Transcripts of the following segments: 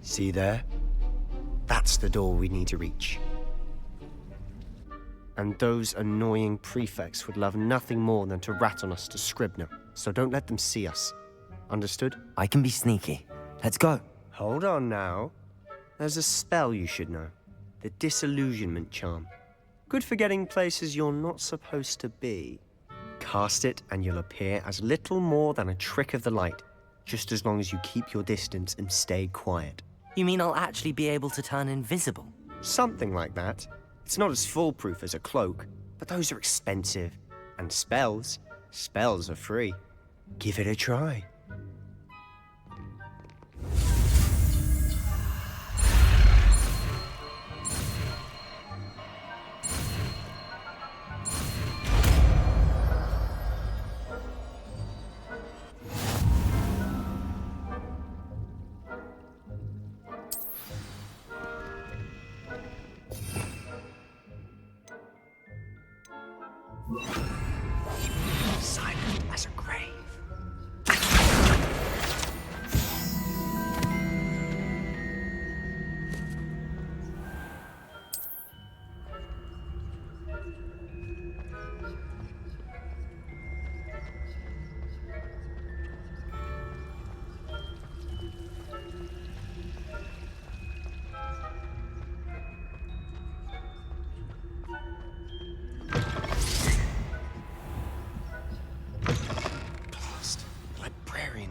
See there? That's the door we need to reach. And those annoying prefects would love nothing more than to rat on us to Scribner, so don't let them see us. Understood? I can be sneaky. Let's go. Hold on now. There's a spell you should know. The Disillusionment Charm. Good for getting places you're not supposed to be. Cast it and you'll appear as little more than a trick of the light, just as long as you keep your distance and stay quiet. You mean I'll actually be able to turn invisible? Something like that. It's not as foolproof as a cloak, but those are expensive. And spells are free. Give it a try. Silent as a grave.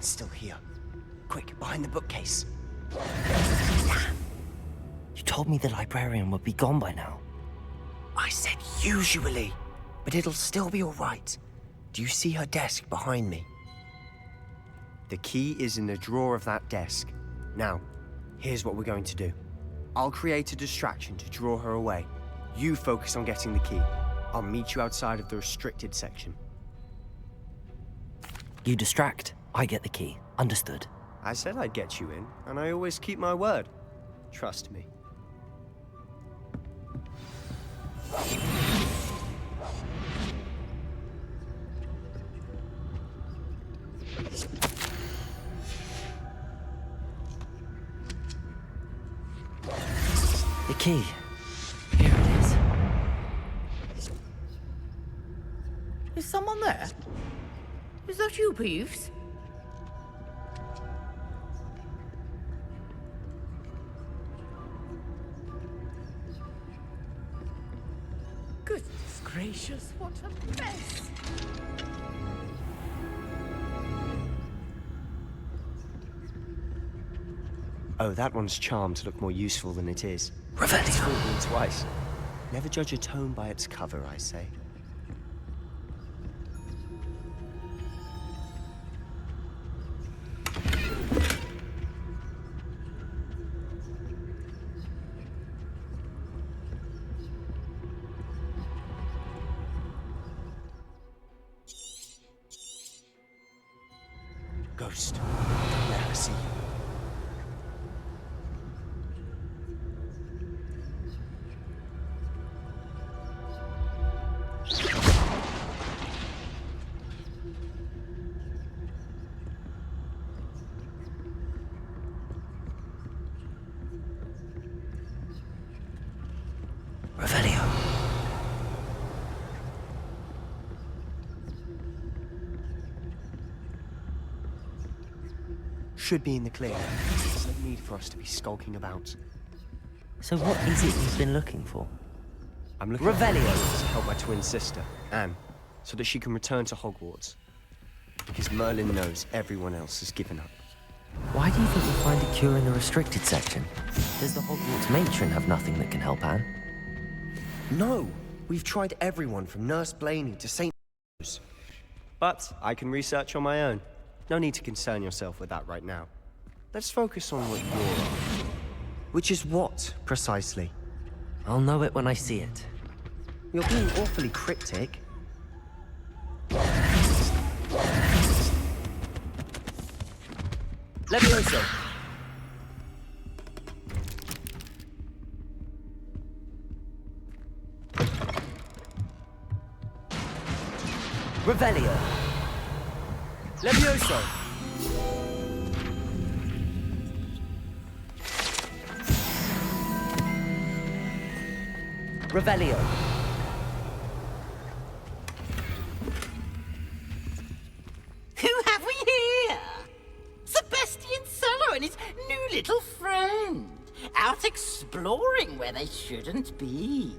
Still here. Quick, behind the bookcase. You told me the librarian would be gone by now. I said usually, but it'll still be all right. Do you see her desk behind me? The key is in the drawer of that desk. Now, here's what we're going to do. I'll create a distraction to draw her away. You focus on getting the key. I'll meet you outside of the restricted section. You distract. I get the key. Understood. I said I'd get you in, and I always keep my word. Trust me. The key. Here it is. Is someone there? Is that you, Peeves? Goodness gracious, what a mess! Oh, that one's charmed to look more useful than it is. Revelio. It's fooled me twice. Never judge a tome by its cover, I say. Ghost, don't let her see you. Revelio. Should be in the clear. There's no need for us to be skulking about. So what is it you've been looking for? I'm looking Revelio. to help my twin sister, Anne, so that she can return to Hogwarts. Because Merlin knows everyone else has given up. Why do you think we'll find a cure in the restricted section? Does the Hogwarts matron have nothing that can help Anne? No! We've tried everyone from Nurse Blaney to St. But I can research on my own. No need to concern yourself with that right now. Let's focus on what you're on. Which is what, precisely? I'll know it when I see it. You're being awfully cryptic. Levioso! Revelio! Levioso! Revelio. Who have we here? Sebastian Solo and his new little friend. Out exploring where they shouldn't be.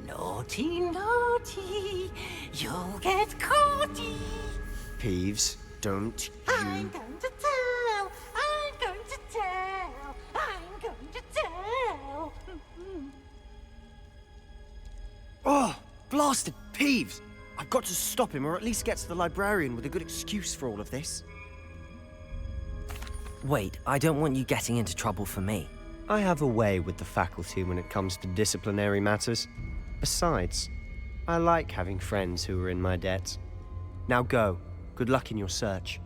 Naughty, naughty, you'll get caughty. Peeves, don't I'm you... going to tell, I'm going to tell, I'm going to tell. Oh, blasted Peeves! I've got to stop him, or at least get to the librarian with a good excuse for all of this. Wait, I don't want you getting into trouble for me. I have a way with the faculty when it comes to disciplinary matters. Besides, I like having friends who are in my debt. Now go. Good luck in your search.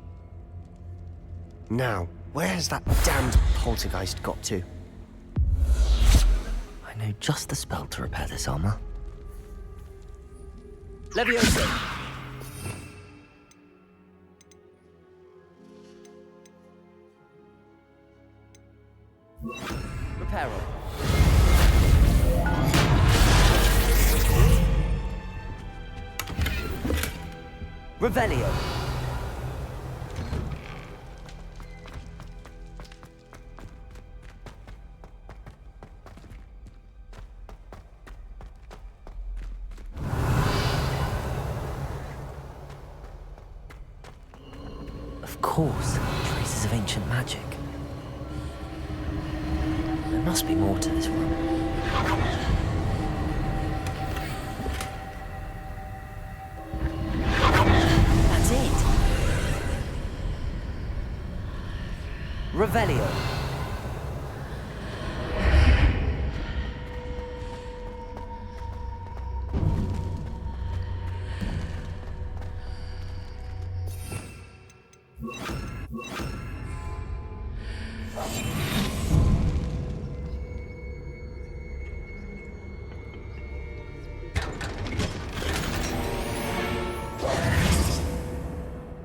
Now, where has that damned poltergeist got to? I know just the spell to repair this armor. Leviosa! Reparo. Revelio. Of course, traces of ancient magic. There must be more to this room. That's it. Revelio.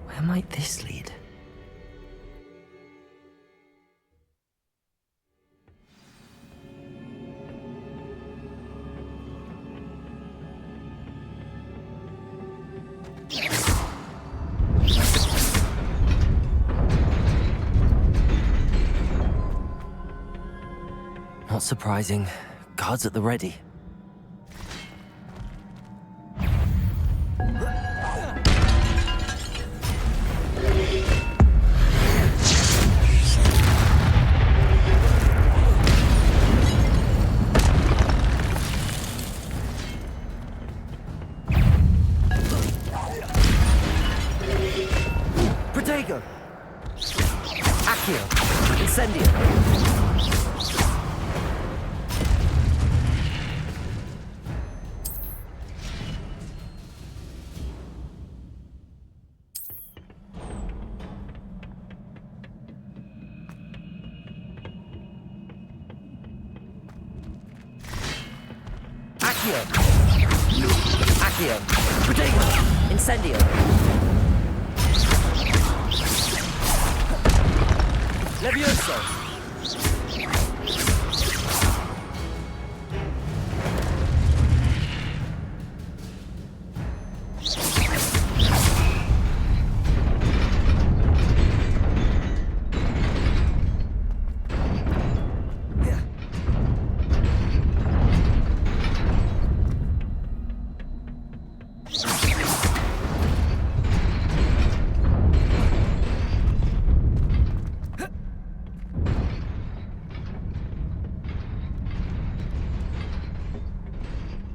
Where might this lead? Not surprising. Guards at the ready. Protego! Accio. Incendio. Accio. Accio. Protego. Incendio. Levioso.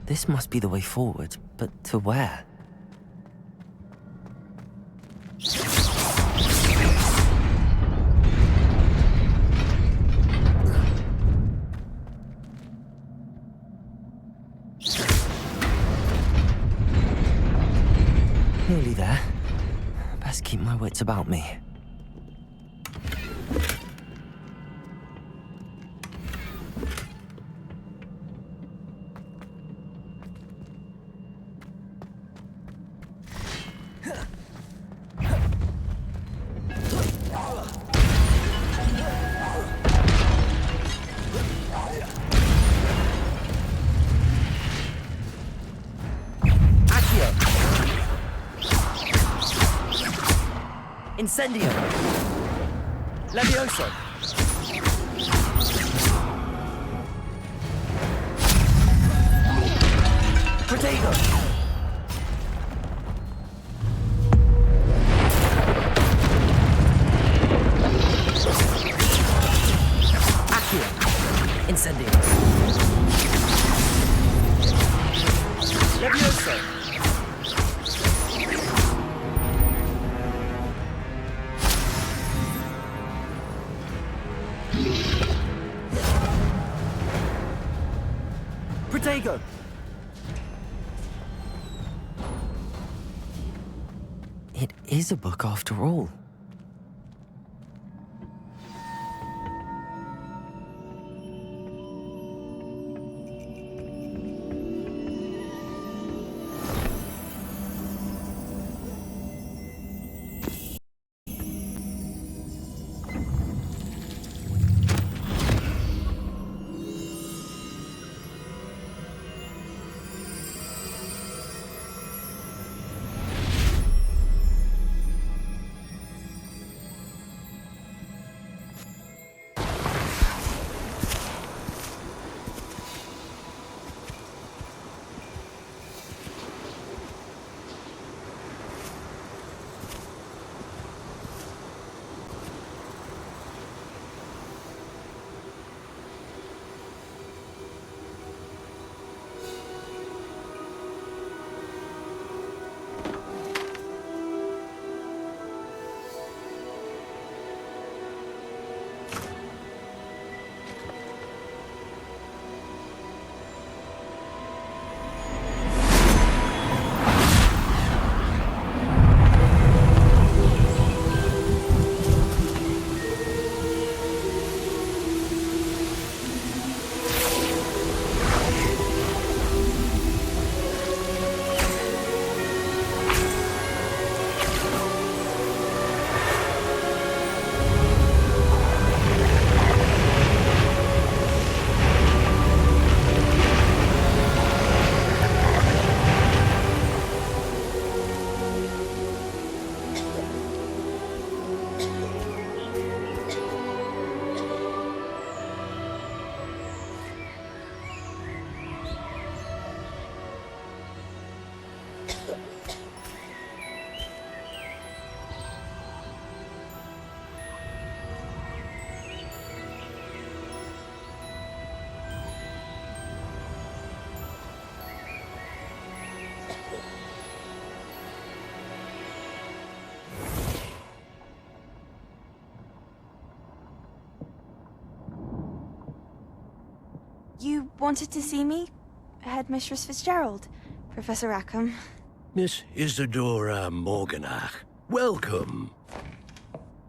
This must be the way forward, but to where? Nearly there. Best keep my wits about me. Incendio! Levioso! Protego! Accio! Incendio! Levioso! Protego! It is a book after all. You wanted to see me? Headmistress Fitzgerald, Professor Rackham. Miss Isadora Morganach, welcome.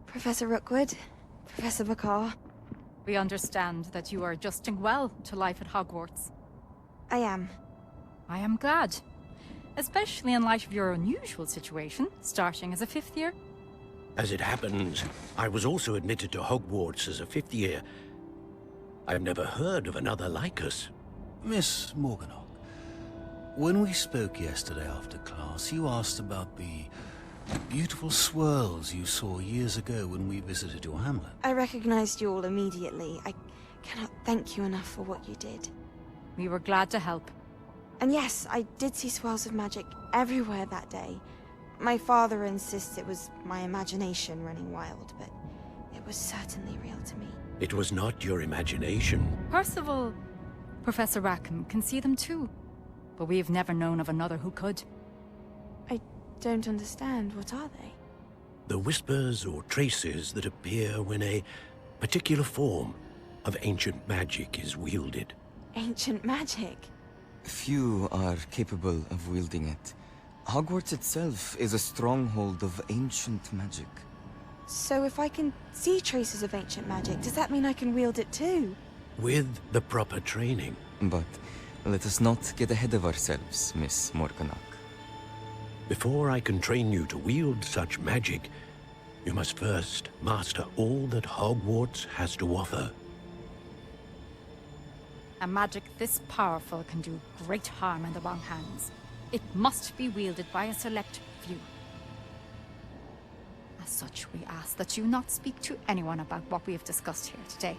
Professor Rookwood, Professor Bakar. We understand that you are adjusting well to life at Hogwarts. I am. I am glad. Especially in light of your unusual situation, starting as a 5th year. As it happens, I was also admitted to Hogwarts as a 5th year. I've never heard of another like us. Miss Morganock, when we spoke yesterday after class, you asked about the beautiful swirls you saw years ago when we visited your hamlet. I recognized you all immediately. I cannot thank you enough for what you did. We were glad to help. And yes, I did see swirls of magic everywhere that day. My father insists it was my imagination running wild, but it was certainly real to me. It was not your imagination. Percival, Professor Rackham can see them too. But we've never known of another who could. I don't understand. What are they? The whispers or traces that appear when a particular form of ancient magic is wielded. Ancient magic? Few are capable of wielding it. Hogwarts itself is a stronghold of ancient magic. So if I can see traces of ancient magic, does that mean I can wield it too? With the proper training. But let us not get ahead of ourselves, Miss Morganock. Before I can train you to wield such magic, you must first master all that Hogwarts has to offer. A magic this powerful can do great harm in the wrong hands. It must be wielded by a select few. As such, we ask that you not speak to anyone about what we have discussed here today.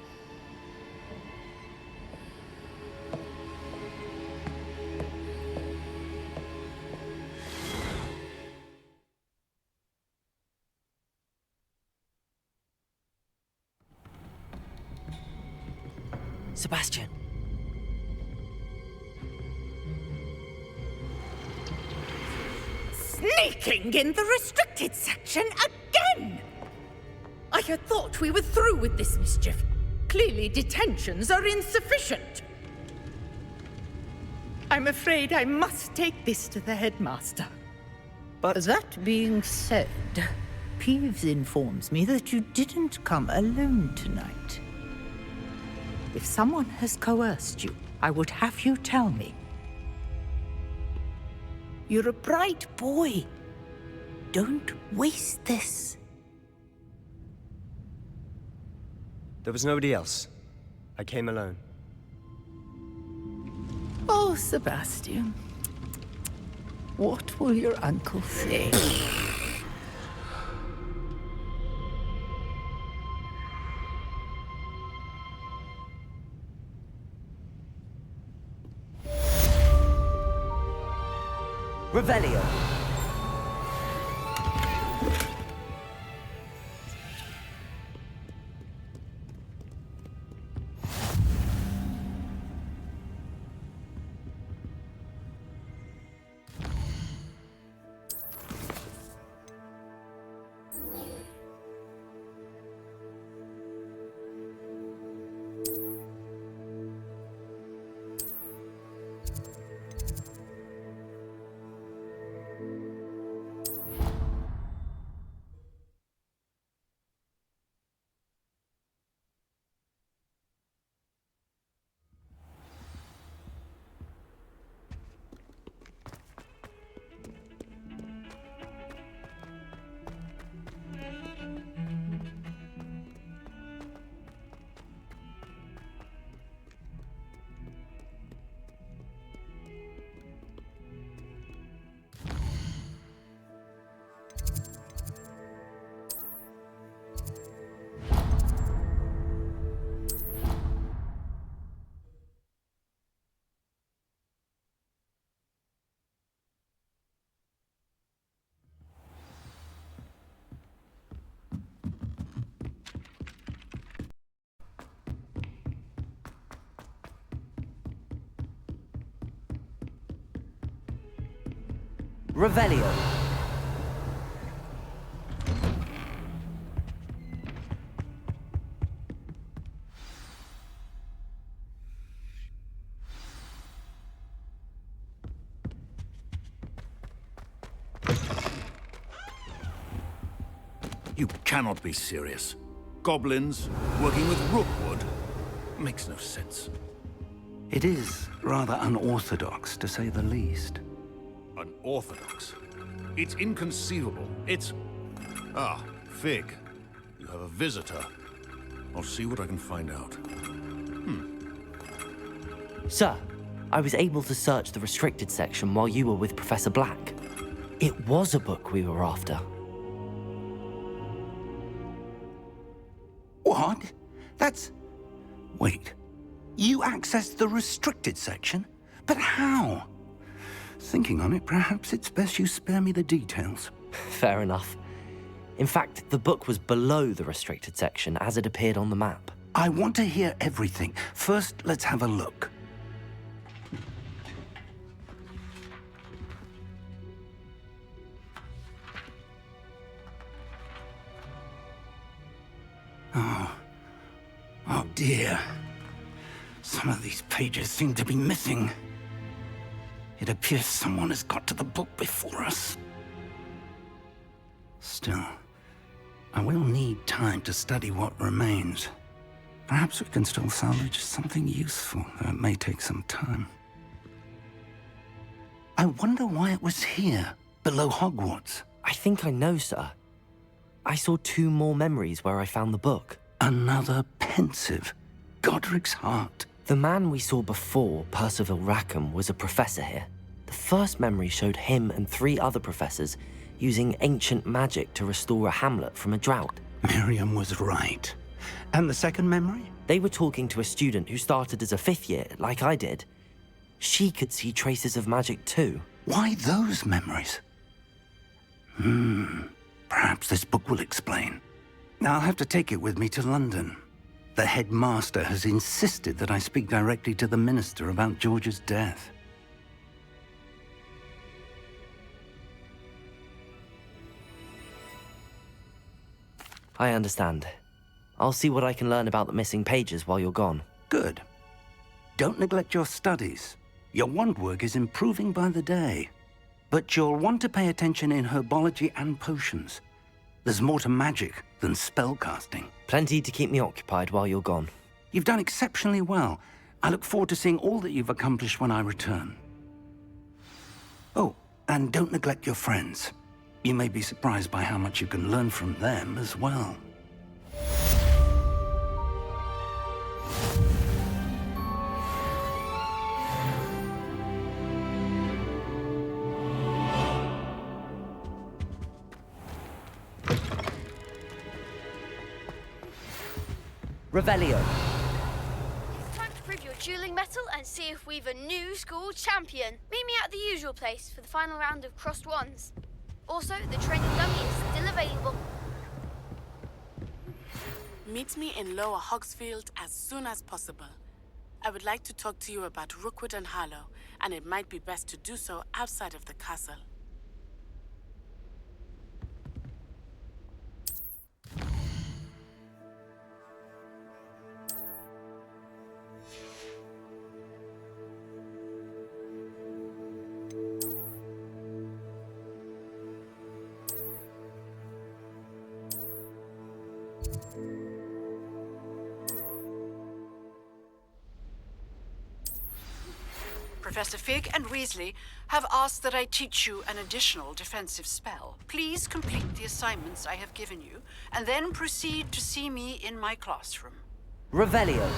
Sebastian. Sneaking in the restricted section again! I had thought we were through with this mischief. Clearly detentions are insufficient. I'm afraid I must take this to the headmaster. But That being said, Peeves informs me that you didn't come alone tonight. If someone has coerced you, I would have you tell me. You're a bright boy. Don't waste this. there was nobody else. I came alone. Oh, Sebastian. What will your uncle say? Revelio. Revelio. You cannot be serious. Goblins working with Rookwood? Makes no sense. It is rather unorthodox, to say the least. Unorthodox? It's inconceivable. It's... Ah, Fig. You have a visitor. I'll see what I can find out. Sir, I was able to search the restricted section while you were with Professor Black. It was a book we were after. What? That's... Wait. You accessed the restricted section? But how? Thinking on it, perhaps it's best you spare me the details. Fair enough. In fact, the book was below the restricted section as it appeared on the map. I want to hear everything. First, let's have a look. Oh dear. Some of these pages seem to be missing. It appears someone has got to the book before us. Still, I will need time to study what remains. Perhaps we can still salvage something useful, though it may take some time. I wonder why it was here, below Hogwarts. I think I know, sir. I saw 2 more memories where I found the book. Another pensive. Godric's heart. The man we saw before, Percival Rackham, was a professor here. The first memory showed him and 3 other professors using ancient magic to restore a hamlet from a drought. Miriam was right. And the second memory? They were talking to a student who started as a 5th year, like I did. She could see traces of magic too. Why those memories? Perhaps this book will explain. I'll have to take it with me to London. The headmaster has insisted that I speak directly to the minister about George's death. I understand. I'll see what I can learn about the missing pages while you're gone. Good. Don't neglect your studies. Your wand work is improving by the day. But you'll want to pay attention in herbology and potions. There's more to magic than spellcasting. Plenty to keep me occupied while you're gone. You've done exceptionally well. I look forward to seeing all that you've accomplished when I return. Oh, and don't neglect your friends. You may be surprised by how much you can learn from them as well. Revelio. It's time to prove your dueling mettle and see if we've a new school champion. Meet me at the usual place for the final round of crossed wands. Also, the training dummy is still available. Meet me in Lower Hogsfield as soon as possible. I would like to talk to you about Rookwood and Harlow, and it might be best to do so outside of the castle. Professor Fig and Weasley have asked that I teach you an additional defensive spell. Please complete the assignments I have given you, and then proceed to see me in my classroom. Revelio.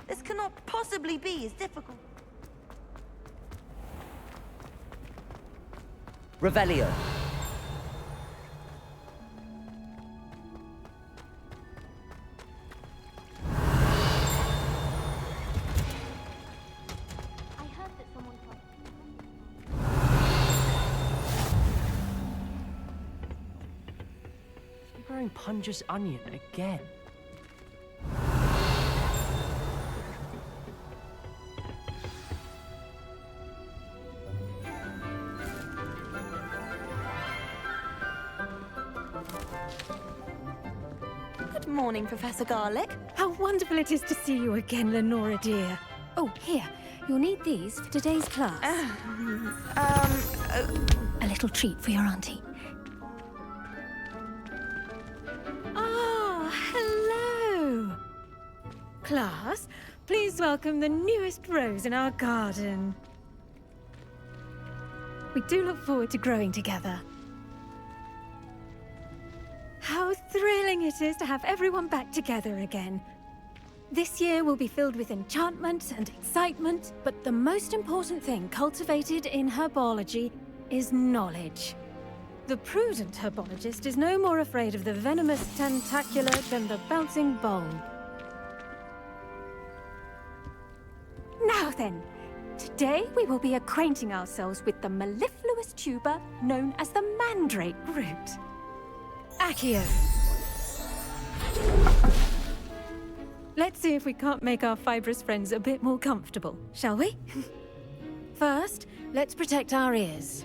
This cannot possibly be as difficult. Revelio. I heard that someone called. You're wearing Punja's onion again. Good morning, Professor Garlick. How wonderful it is to see you again, Lenora dear. Oh, here. You'll need these for today's class. A little treat for your auntie. Ah, hello. Class, please welcome the newest rose in our garden. We do look forward to growing together. How thrilling it is to have everyone back together again. This year will be filled with enchantment and excitement, but the most important thing cultivated in herbology is knowledge. The prudent herbologist is no more afraid of the venomous tentacular than the bouncing bulb. Now then, today we will be acquainting ourselves with the mellifluous tuber known as the mandrake root. Accio. Let's see if we can't make our fibrous friends a bit more comfortable, shall we? First, let's protect our ears.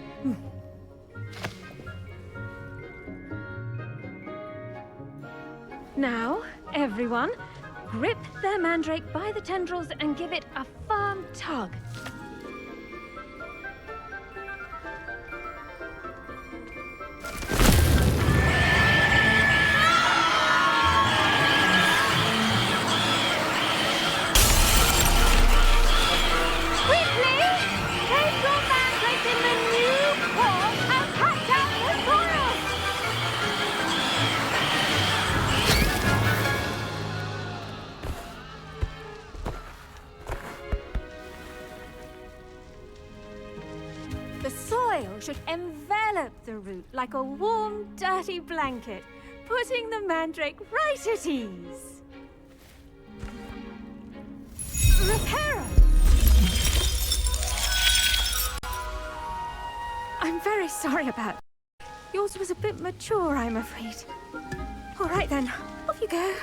Now, everyone, Grip their mandrake by the tendrils and give it a firm tug. Should envelop the root like a warm, dirty blanket, putting the mandrake right at ease. Repairer! I'm very sorry about that. Yours was a bit mature, I'm afraid. All right then, off you go.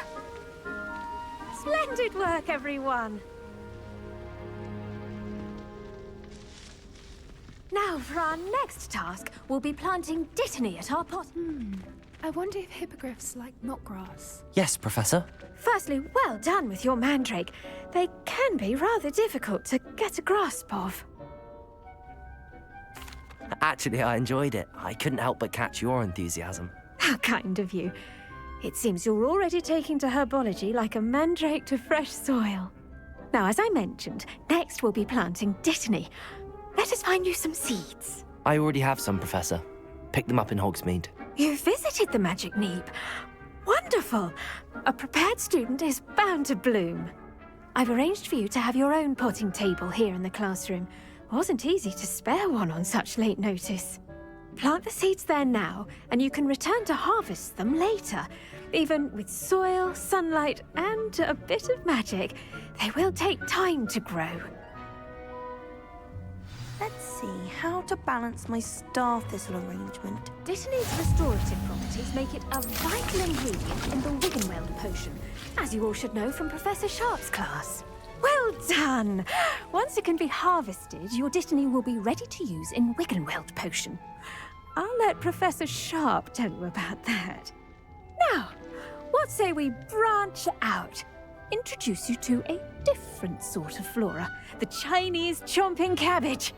Splendid work, everyone. Now, for our next task, we'll be planting dittany at our pot. I wonder if hippogriffs like knotgrass. Yes, Professor. Firstly, well done with your mandrake. They can be rather difficult to get a grasp of. Actually, I enjoyed it. I couldn't help but catch your enthusiasm. How kind of you. It seems you're already taking to herbology like a mandrake to fresh soil. Now, as I mentioned, next we'll be planting dittany. Let us find you some seeds. I already have some, Professor. Pick them up in Hogsmeade. You visited the Magic Neep. Wonderful. A prepared student is bound to bloom. I've arranged for you to have your own potting table here in the classroom. Wasn't easy to spare one on such late notice. Plant the seeds there now, and you can return to harvest them later. Even with soil, sunlight, and a bit of magic, they will take time to grow. Let's see how to balance my star thistle arrangement. Dittany's restorative properties make it a vital ingredient in the Wiggenweld potion, as you all should know from Professor Sharp's class. Well done! Once it can be harvested, your dittany will be ready to use in Wiggenweld potion. I'll let Professor Sharp tell you about that. Now, what say we branch out? Introduce you to a different sort of flora, the Chinese chomping cabbage.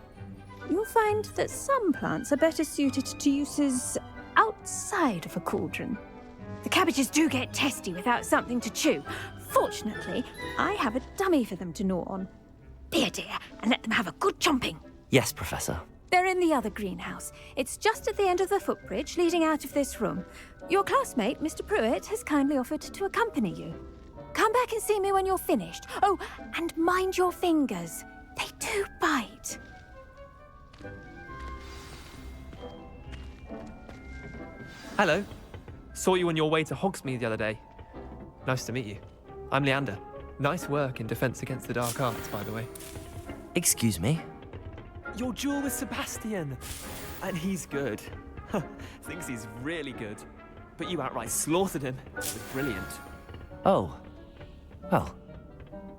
You'll find that some plants are better suited to uses outside of a cauldron. The cabbages do get testy without something to chew. Fortunately, I have a dummy for them to gnaw on. Be a dear and let them have a good chomping. Yes, Professor. They're in the other greenhouse. It's just at the end of the footbridge leading out of this room. Your classmate, Mr. Pruitt, has kindly offered to accompany you. Come back and see me when you're finished. Oh, and mind your fingers. They do bite. Hello. Saw you on your way to Hogsmeade the other day. Nice to meet you. I'm Leander. Nice work in Defense Against the Dark Arts, by the way. Excuse me? Your duel with Sebastian. And he's good. Thinks he's really good. But you outright slaughtered him. It was brilliant. Oh. Well,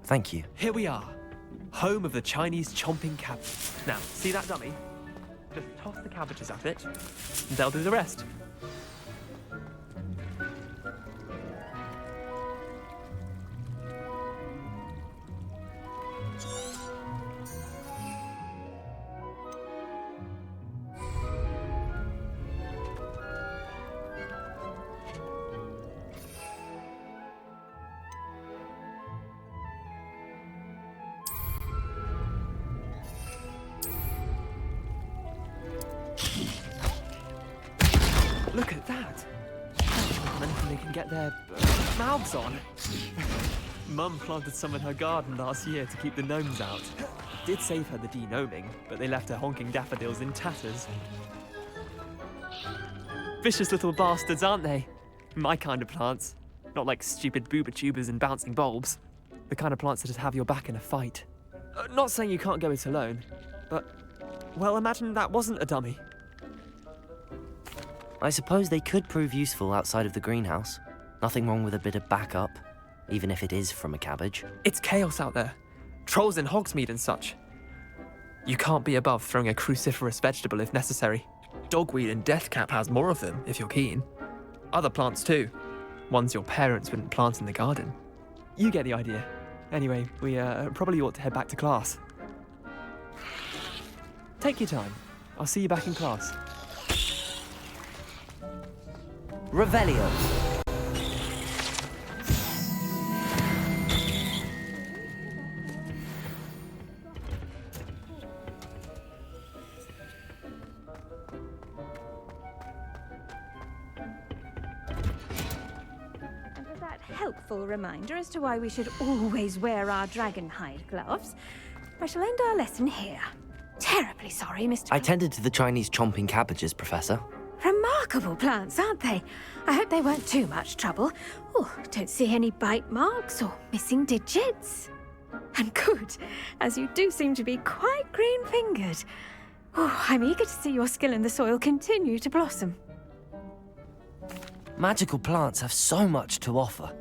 thank you. Here we are. Home of the Chinese chomping cabbage. Now, see that dummy? Just toss the cabbages at it, and they'll do the rest. Look at that! Anything they can get their mouths on. Mum planted some in her garden last year to keep the gnomes out. Did save her the de-gnoming, but they left her honking daffodils in tatters. Vicious little bastards, aren't they? My kind of plants. Not like stupid booba tubers and bouncing bulbs. The kind of plants that just have your back in a fight. Not saying you can't go it alone, but, well, imagine that wasn't a dummy. I suppose they could prove useful outside of the greenhouse. Nothing wrong with a bit of backup, even if it is from a cabbage. It's chaos out there. Trolls in Hogsmeade and such. You can't be above throwing a cruciferous vegetable if necessary. Dogweed and deathcap has more of them, if you're keen. Other plants too. Ones your parents wouldn't plant in the garden. You get the idea. Anyway, we probably ought to head back to class. Take your time. I'll see you back in class. Revelio. Helpful reminder as to why we should always wear our dragon hide gloves. I shall end our lesson here. Terribly sorry, Mr. I tended to the Chinese chomping cabbages, Professor. Remarkable plants, aren't they? I hope they weren't too much trouble. Oh, don't see any bite marks or missing digits. And good, as you do seem to be quite green-fingered. Oh, I'm eager to see your skill in the soil continue to blossom. Magical plants have so much to offer.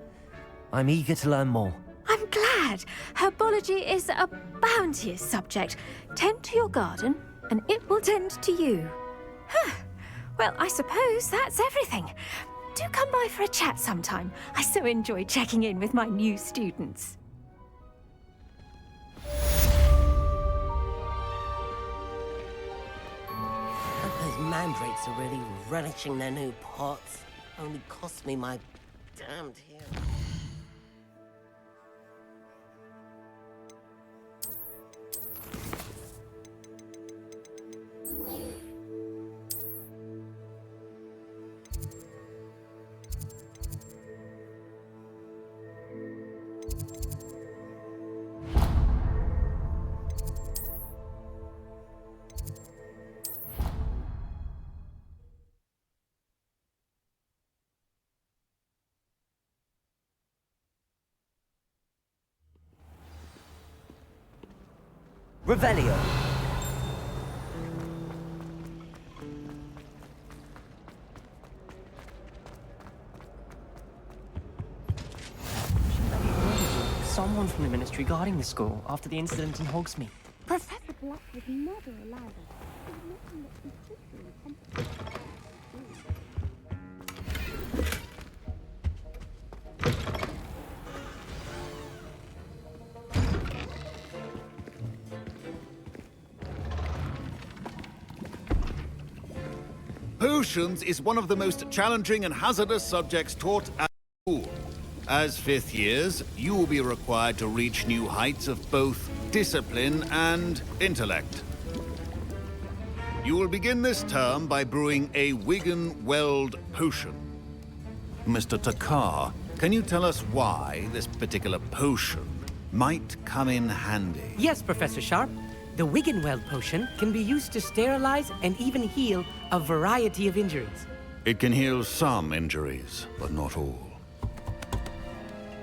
I'm eager to learn more. I'm glad. Herbology is a bounteous subject. Tend to your garden, and it will tend to you. Huh. Well, I suppose that's everything. Do come by for a chat sometime. I so enjoy checking in with my new students. Those mandrakes are really relishing their new pots. Only cost me my damned hair. Revelio. Someone from the ministry guarding the school after the incident in Hogsmeade. Professor Black would never allow this. Potions is one of the most challenging and hazardous subjects taught at school. As fifth years, you will be required to reach new heights of both discipline and intellect. You will begin this term by brewing a Wiggenweld potion. Mr. Takar, can you tell us why this particular potion might come in handy? Yes, Professor Sharp. The Wiggenweld potion can be used to sterilize and even heal a variety of injuries. It can heal some injuries, but not all.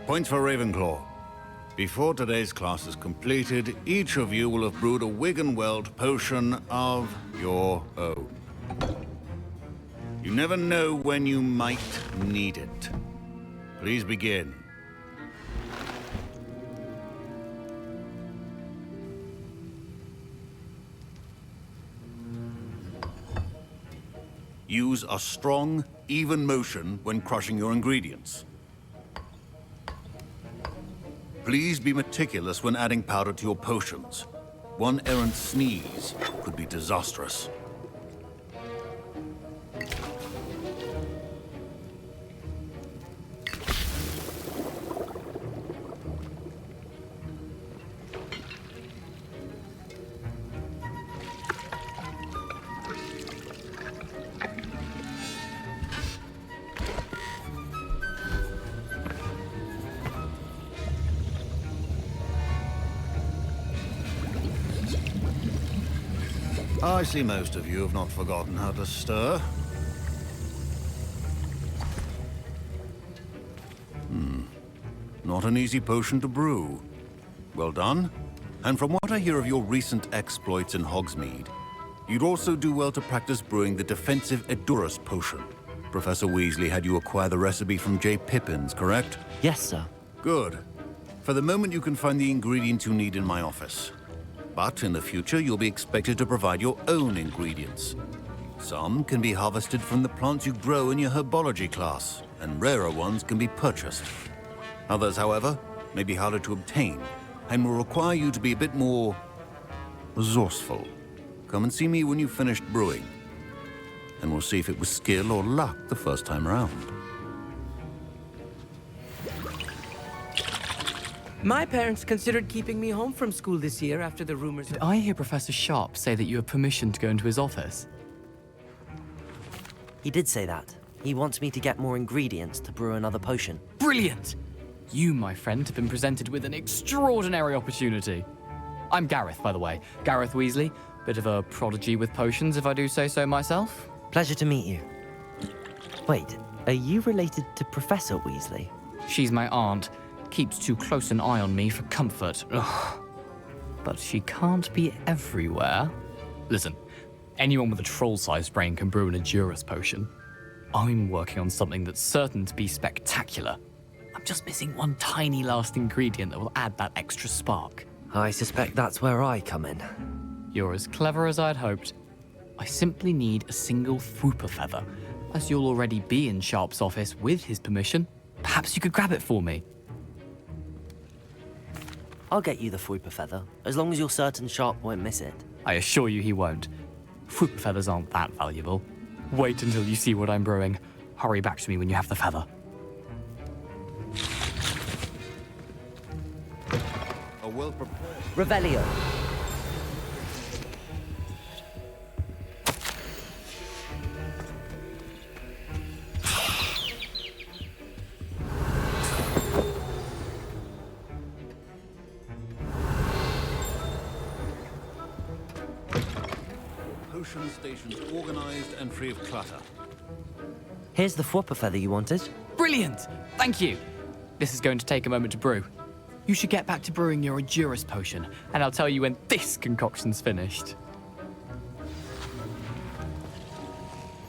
Points for Ravenclaw. Before today's class is completed, each of you will have brewed a Wiggenweld potion of your own. You never know when you might need it. Please begin. Use a strong, even motion when crushing your ingredients. Please be meticulous when adding powder to your potions. One errant sneeze could be disastrous. I see most of you have not forgotten how to stir. Not an easy potion to brew. Well done. And from what I hear of your recent exploits in Hogsmeade, you'd also do well to practice brewing the defensive Edurus potion. Professor Weasley had you acquire the recipe from J. Pippins, correct? Yes, sir. Good. For the moment, you can find the ingredients you need in my office. But in the future, you'll be expected to provide your own ingredients. Some can be harvested from the plants you grow in your herbology class, and rarer ones can be purchased. Others, however, may be harder to obtain, and will require you to be a bit more resourceful. Come and see me when you've finished brewing, and we'll see if it was skill or luck the first time around. My parents considered keeping me home from school this year after the rumors. Did I hear Professor Sharp say that you have permission to go into his office? He did say that. He wants me to get more ingredients to brew another potion. Brilliant! You, my friend, have been presented with an extraordinary opportunity. I'm Gareth, by the way. Gareth Weasley. Bit of a prodigy with potions, if I do say so myself. Pleasure to meet you. Wait, are you related to Professor Weasley? She's my aunt. Keeps too close an eye on me for comfort. Ugh. But she can't be everywhere. Listen, anyone with a troll-sized brain can brew an Edurus potion. I'm working on something that's certain to be spectacular. I'm just missing one tiny last ingredient that will add that extra spark. I suspect that's where I come in. You're as clever as I'd hoped. I simply need a single Fwooper feather. As you'll already be in Sharp's office with his permission, perhaps you could grab it for me. I'll get you the Fwooper feather, as long as you're certain Sharp won't miss it. I assure you he won't. Fwooper feathers aren't that valuable. Wait until you see what I'm brewing. Hurry back to me when you have the feather. A well-prepared... Revelio. Potion stations organized and free of clutter. Here's the Fwooper feather you wanted. Brilliant! Thank you! This is going to take a moment to brew. You should get back to brewing your Edurus potion, and I'll tell you when this concoction's finished.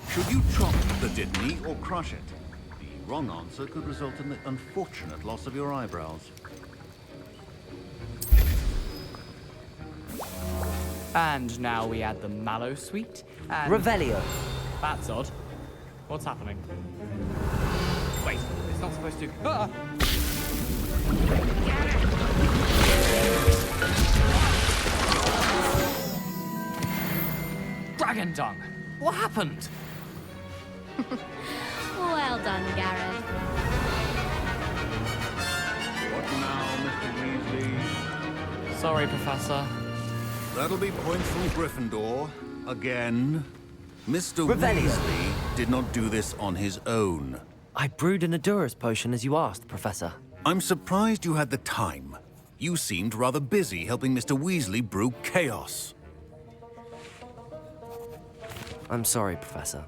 Should you chop the Dittany or crush it? The wrong answer could result in the unfortunate loss of your eyebrows. And now we add the mallow sweet and... Revelio. That's odd. What's happening? Wait, it's not supposed to... Ah! Dragon dung! What happened? Well done, Gareth. What now, Mr. Weasley? Sorry, Professor. That'll be points from Gryffindor. Again. Mr. Revelio. Weasley did not do this on his own. I brewed an Edurus potion as you asked, Professor. I'm surprised you had the time. You seemed rather busy helping Mr. Weasley brew chaos. I'm sorry, Professor.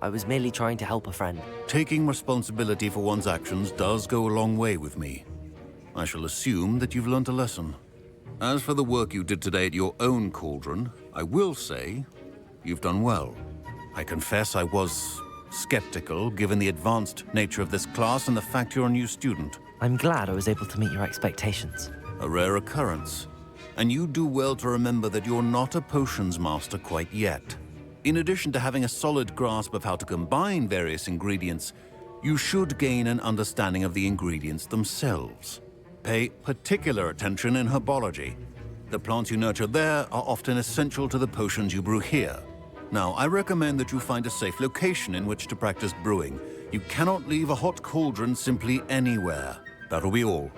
I was merely trying to help a friend. Taking responsibility for one's actions does go a long way with me. I shall assume that you've learnt a lesson. As for the work you did today at your own cauldron, I will say you've done well. I confess I was skeptical, given the advanced nature of this class and the fact you're a new student. I'm glad I was able to meet your expectations. A rare occurrence. And you do well to remember that you're not a potions master quite yet. In addition to having a solid grasp of how to combine various ingredients, you should gain an understanding of the ingredients themselves. Pay particular attention in herbology. The plants you nurture there are often essential to the potions you brew here. Now, I recommend that you find a safe location in which to practice brewing. You cannot leave a hot cauldron simply anywhere. That'll be all.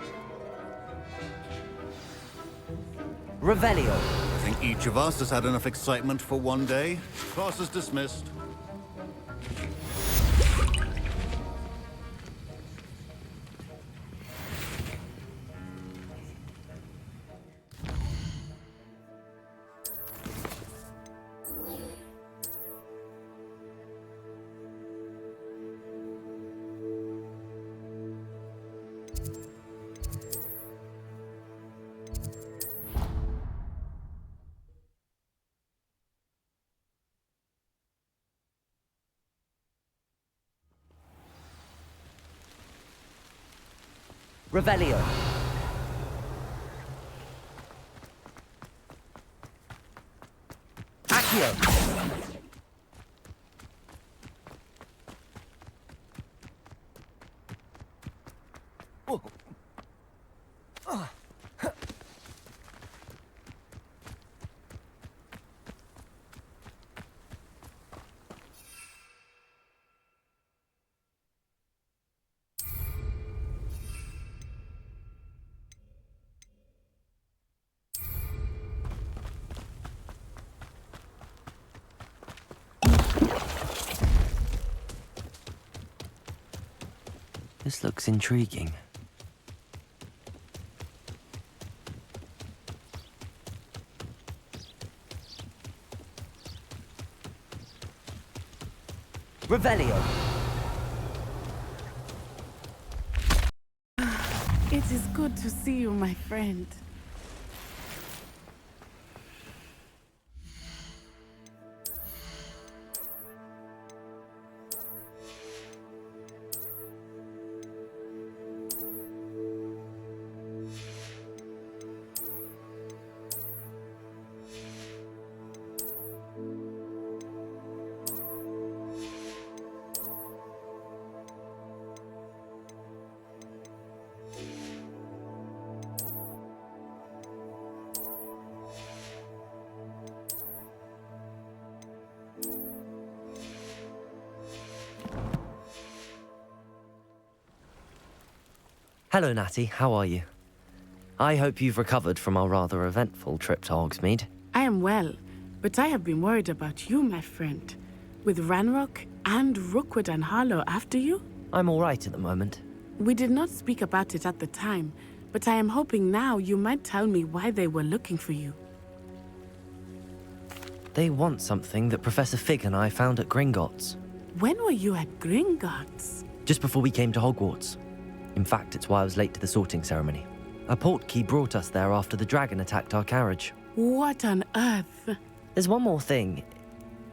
Revelio. I think each of us has had enough excitement for one day. Class is dismissed. Revelio. Accio. This looks intriguing. Revelio. It is good to see you, my friend. Hello, Natty. How are you? I hope you've recovered from our rather eventful trip to Hogsmeade. I am well, but I have been worried about you, my friend. With Ranrock and Rookwood and Harlow after you? I'm all right at the moment. We did not speak about it at the time, but I am hoping now you might tell me why they were looking for you. They want something that Professor Fig and I found at Gringotts. When were you at Gringotts? Just before we came to Hogwarts. In fact, it's why I was late to the sorting ceremony. A portkey brought us there after the dragon attacked our carriage. What on earth? There's one more thing.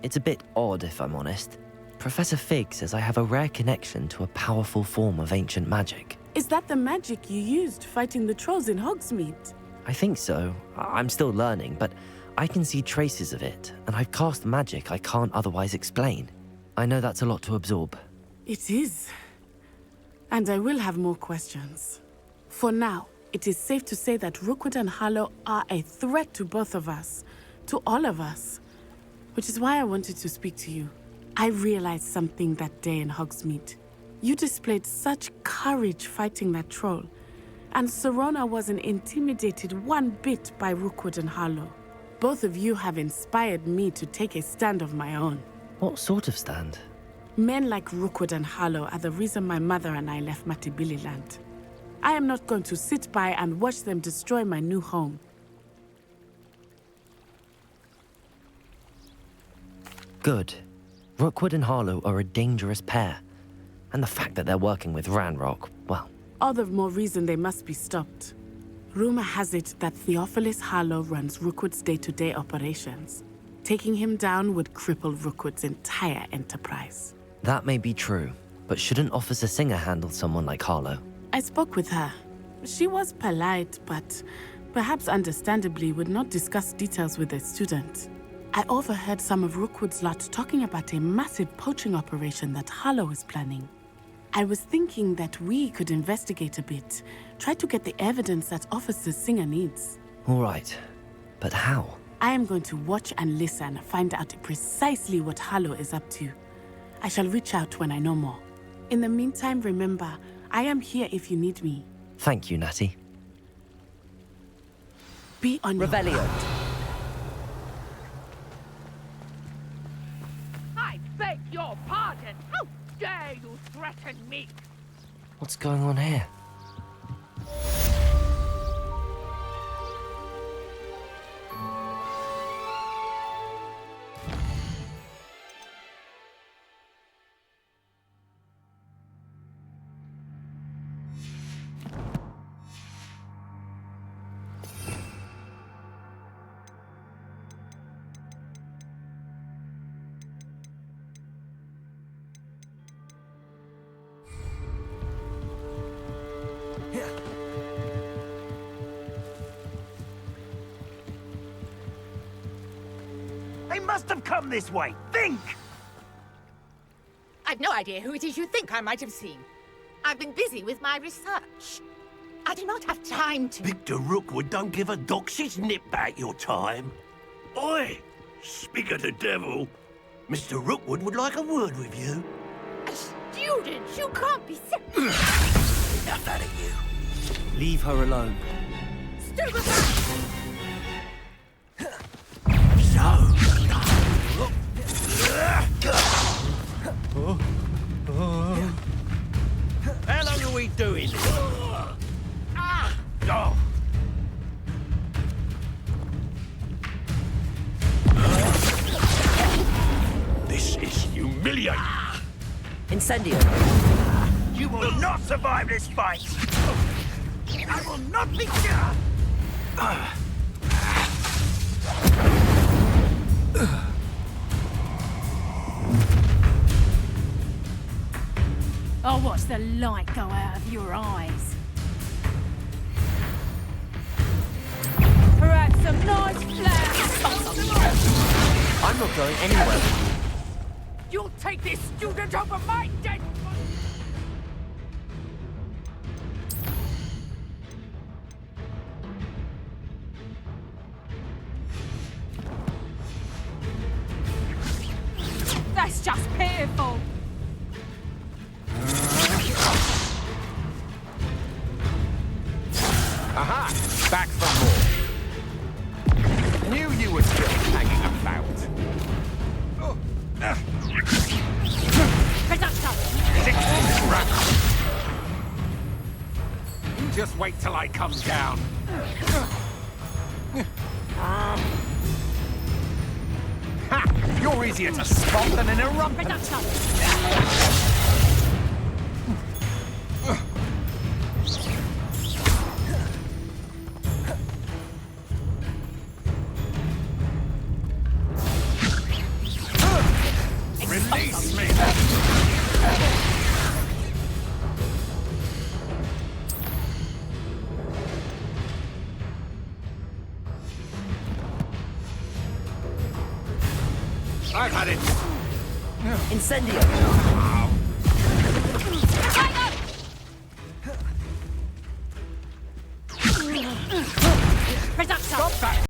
It's a bit odd, if I'm honest. Professor Fig says I have a rare connection to a powerful form of ancient magic. Is that the magic you used fighting the trolls in Hogsmeade? I think so. I'm still learning, but I can see traces of it, and I've cast magic I can't otherwise explain. I know that's a lot to absorb. It is. And I will have more questions. For now, it is safe to say that Rookwood and Harlow are a threat to both of us, to all of us. Which is why I wanted to speak to you. I realized something that day in Hogsmeade. You displayed such courage fighting that troll, and Serona wasn't intimidated one bit by Rookwood and Harlow. Both of you have inspired me to take a stand of my own. What sort of stand? Men like Rookwood and Harlow are the reason my mother and I left Matabeleland. I am not going to sit by and watch them destroy my new home. Good. Rookwood and Harlow are a dangerous pair. And the fact that they're working with Ranrock, well... All the more reason they must be stopped. Rumor has it that Theophilus Harlow runs Rookwood's day-to-day operations. Taking him down would cripple Rookwood's entire enterprise. That may be true, but shouldn't Officer Singer handle someone like Harlow? I spoke with her. She was polite, but perhaps understandably would not discuss details with a student. I overheard some of Rookwood's lot talking about a massive poaching operation that Harlow is planning. I was thinking that we could investigate a bit, try to get the evidence that Officer Singer needs. All right, but how? I am going to watch and listen, find out precisely what Harlow is up to. I shall reach out when I know more. In the meantime, remember, I am here if you need me. Thank you, Natty. Be on your Revelio. guard. I beg your pardon! How dare you threaten me? What's going on here? They must have come this way. Think! I've no idea who it is you think I might have seen. I've been busy with my research. I do not have time to... Victor Rookwood don't give a doxy's nip back your time. Oi! Speak of the devil. Mr. Rookwood would like a word with you. A student? You can't be serious. Enough out of you. Leave her alone. Stay back! Hello, doing? Oh. This is humiliating. Incendio. You will not survive this fight. I will not be I'll watch the light go out of your eyes. Perhaps some nice flowers. I'm not going anywhere. You'll take this student over my dead. That's just pitiful. Aha! Back for more. Knew you were still hanging about. You just wait till I come down. Ha! You're easier to spot than an eruption. Release me! I've had it! Incendio! Stop that!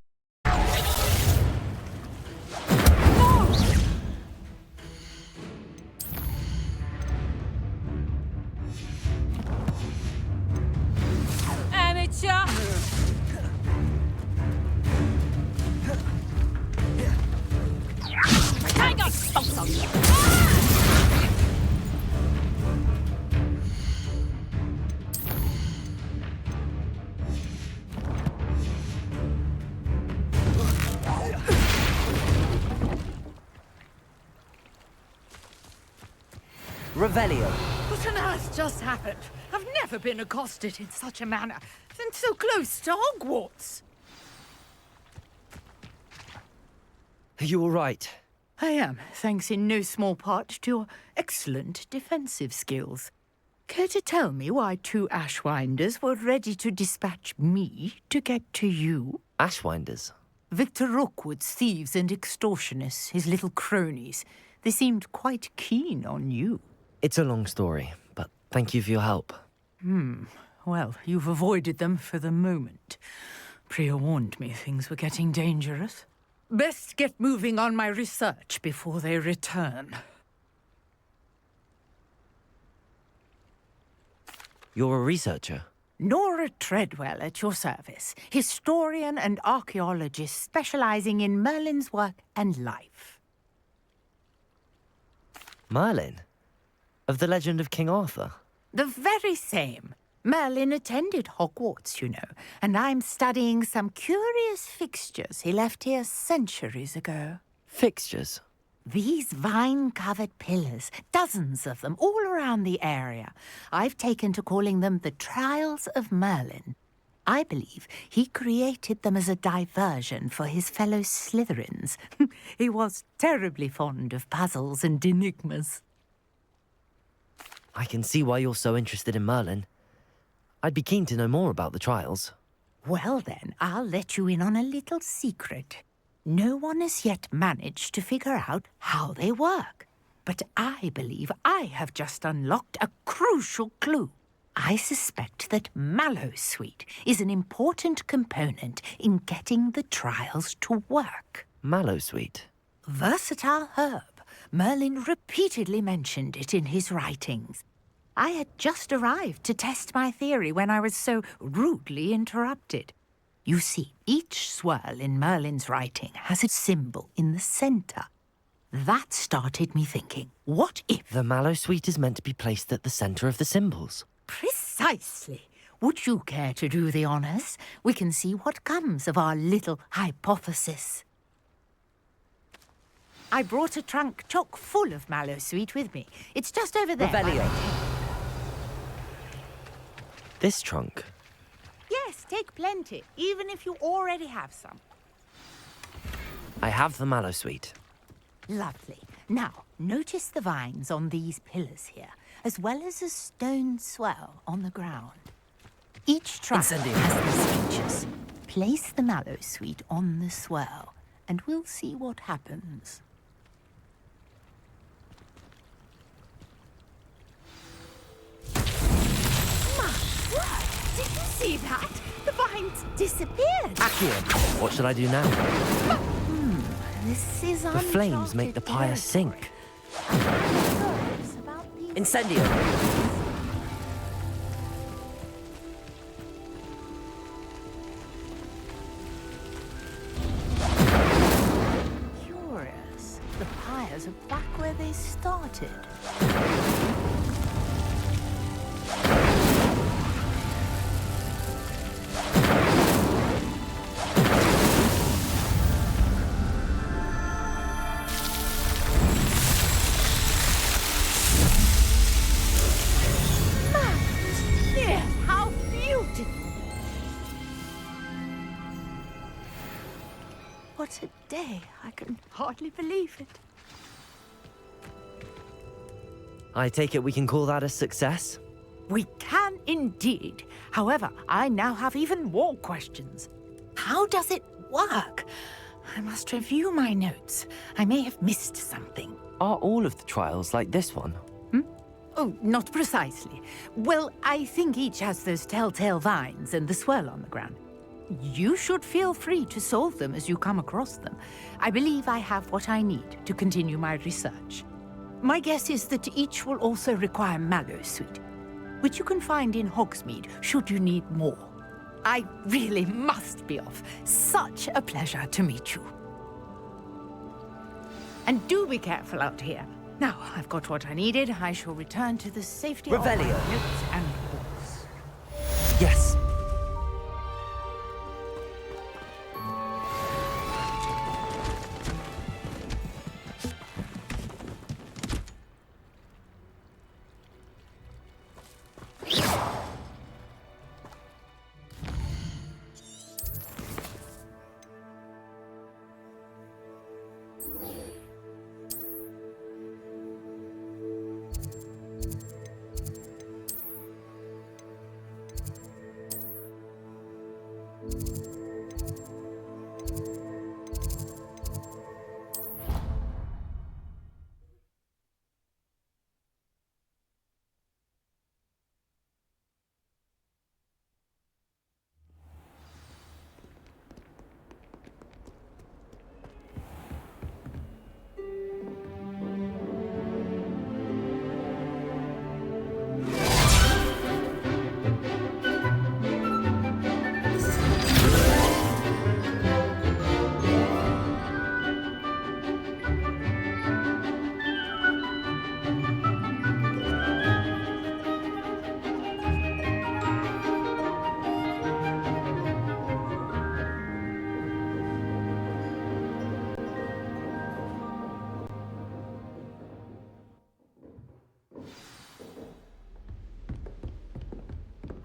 Revelio. What on earth just happened? I've never been accosted in such a manner, and so close to Hogwarts. Are you all right? I am, thanks in no small part to your excellent defensive skills. Care to tell me why two Ashwinders were ready to dispatch me to get to you? Ashwinders? Victor Rookwood's thieves and extortionists, his little cronies. They seemed quite keen on you. It's a long story, but thank you for your help. Well, you've avoided them for the moment. Priya warned me things were getting dangerous. Best get moving on my research before they return. You're a researcher? Nora Treadwell at your service, historian and archaeologist specializing in Merlin's work and life. Merlin? Of the legend of King Arthur? The very same. Merlin attended Hogwarts, you know, and I'm studying some curious fixtures he left here centuries ago. Fixtures? These vine-covered pillars, dozens of them, all around the area. I've taken to calling them the Trials of Merlin. I believe he created them as a diversion for his fellow Slytherins. He was terribly fond of puzzles and enigmas. I can see why you're so interested in Merlin. I'd be keen to know more about the trials. Well then, I'll let you in on a little secret. No one has yet managed to figure out how they work. But I believe I have just unlocked a crucial clue. I suspect that Mallowsweet is an important component in getting the trials to work. Mallowsweet? Versatile herb. Merlin repeatedly mentioned it in his writings. I had just arrived to test my theory when I was so rudely interrupted. You see, each swirl in Merlin's writing has a symbol in the center. That started me thinking, what if... The Mallowsweet is meant to be placed at the center of the symbols. Precisely. Precisely. Would you care to do the honours? We can see what comes of our little hypothesis. I brought a trunk chock full of mallow sweet with me. It's just over there. Revelio. This trunk? Yes, take plenty, even if you already have some. I have the mallow sweet. Lovely. Now, notice the vines on these pillars here, as well as a stone swell on the ground. Each trunk has these features. Place the mallow sweet on the swell, and we'll see what happens. Did you see that? The vines disappeared. Accio, what should I do now? This is The flames make the pyre sink. Incendio. Curious. The pyres are back where they started. What a day. I can hardly believe it. I take it we can call that a success? We can indeed. However, I now have even more questions. How does it work? I must review my notes. I may have missed something. Are all of the trials like this one? Oh, not precisely. Well, I think each has those telltale vines and the swirl on the ground. You should feel free to solve them as you come across them. I believe I have what I need to continue my research. My guess is that each will also require mallow sweet, which you can find in Hogsmeade should you need more. I really must be off. Such a pleasure to meet you. And do be careful out here. Now, I've got what I needed. I shall return to the safety of my Revelio. notes and reports. Yes.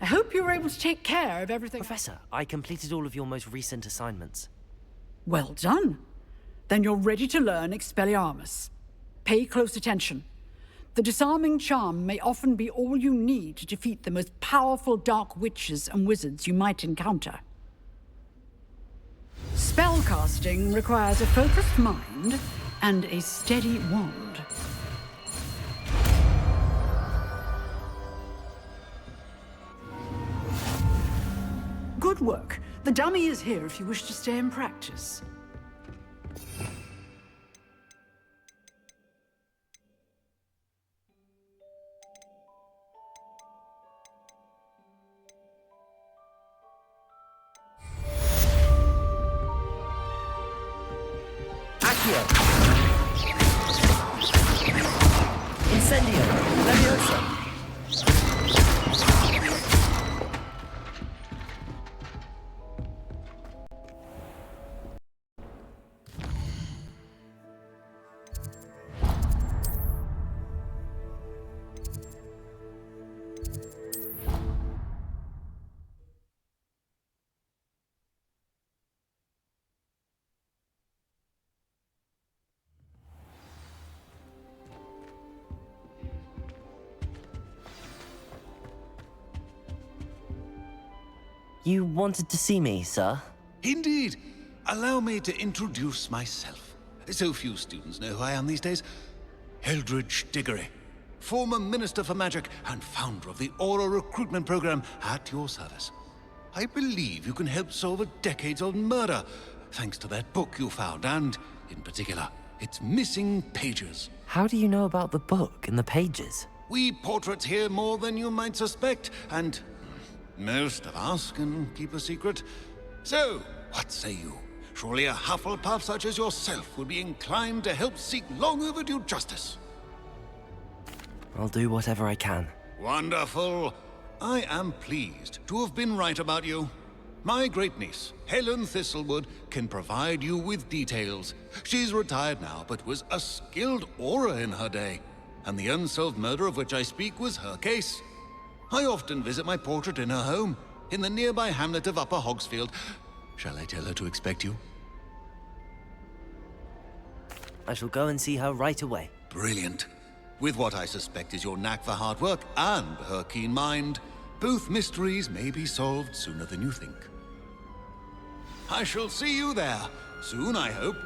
I hope you were able to take care of everything. Professor, I completed all of your most recent assignments. Well done. Then you're ready to learn Expelliarmus. Pay close attention. The disarming charm may often be all you need to defeat the most powerful dark witches and wizards you might encounter. Spellcasting requires a focused mind and a steady wand. Good work. The dummy is here if you wish to stay and practice. Accio. Incendio. Leviosa. You wanted to see me, sir? Indeed. Allow me to introduce myself. So few students know who I am these days. Eldridge Diggory, former Minister for Magic and founder of the Aura Recruitment Program, at your service. I believe you can help solve a decades-old murder, thanks to that book you found, and, in particular, its missing pages. How do you know about the book and the pages? We portraits hear more than you might suspect, and most of us can keep a secret. So, what say you? Surely a Hufflepuff such as yourself would be inclined to help seek long overdue justice. I'll do whatever I can. Wonderful. I am pleased to have been right about you. My great-niece, Helen Thistlewood, can provide you with details. She's retired now, but was a skilled aura in her day. And the unsolved murder of which I speak was her case. I often visit my portrait in her home, in the nearby hamlet of Upper Hogsfield. Shall I tell her to expect you? I shall go and see her right away. Brilliant. With what I suspect is your knack for hard work and her keen mind, both mysteries may be solved sooner than you think. I shall see you there, soon I hope.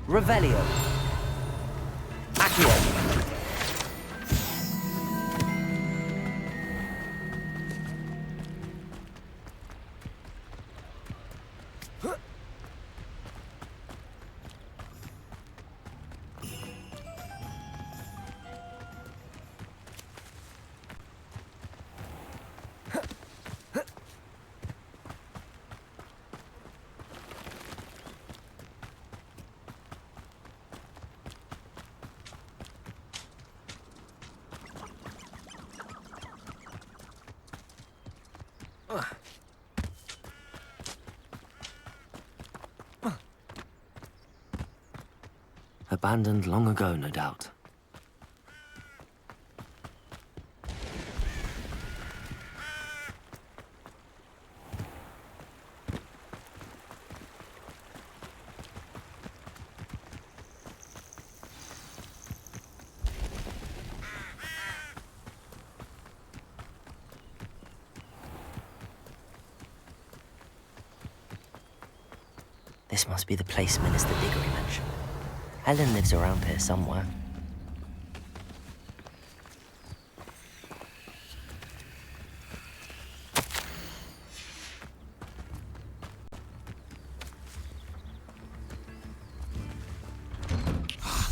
Revelio. Accio. Abandoned long ago, no doubt. This must be the place Minister Diggory mentioned. Helen lives around here somewhere.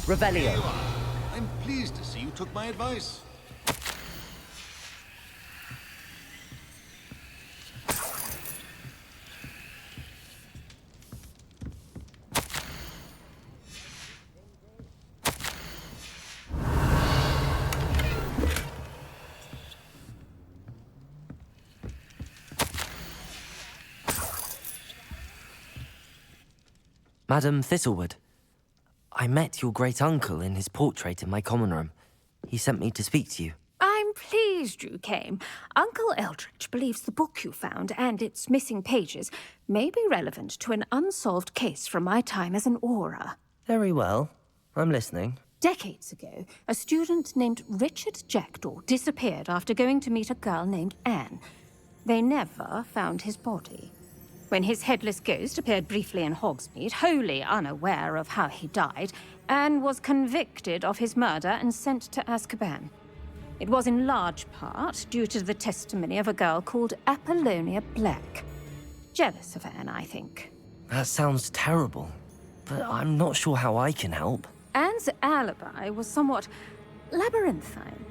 Revelio. I'm pleased to see you took my advice. Madam Thistlewood, I met your great-uncle in his portrait in my common room. He sent me to speak to you. I'm pleased you came. Uncle Eldridge believes the book you found and its missing pages may be relevant to an unsolved case from my time as an aura. Very well. I'm listening. Decades ago, a student named Richard Jackdaw disappeared after going to meet a girl named Anne. They never found his body. When his headless ghost appeared briefly in Hogsmeade, wholly unaware of how he died, Anne was convicted of his murder and sent to Azkaban. It was in large part due to the testimony of a girl called Apollonia Black. Jealous of Anne, I think. That sounds terrible, but I'm not sure how I can help. Anne's alibi was somewhat labyrinthine.